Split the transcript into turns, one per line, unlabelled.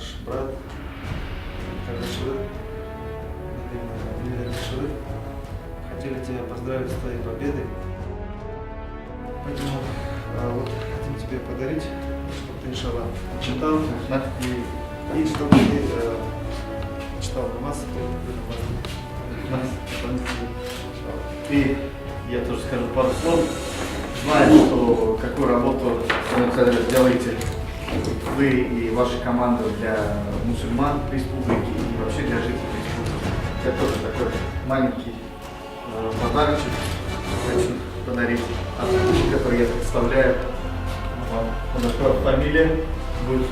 наш брат, Карачевы, хотели тебя поздравить с твоей победой. Поэтому вот хотим тебе подарить, чтобы ты, иншаллах, читал, и чтобы ты читал намаз,
И я тоже скажу пару слов. Знаю, что какую работу вы делаете вы и ваша команда для мусульман республики и вообще для жителей республики. Это тоже такой маленький подарочек хочу подарить от людей, который я представляю. Вот наша фамилия будет.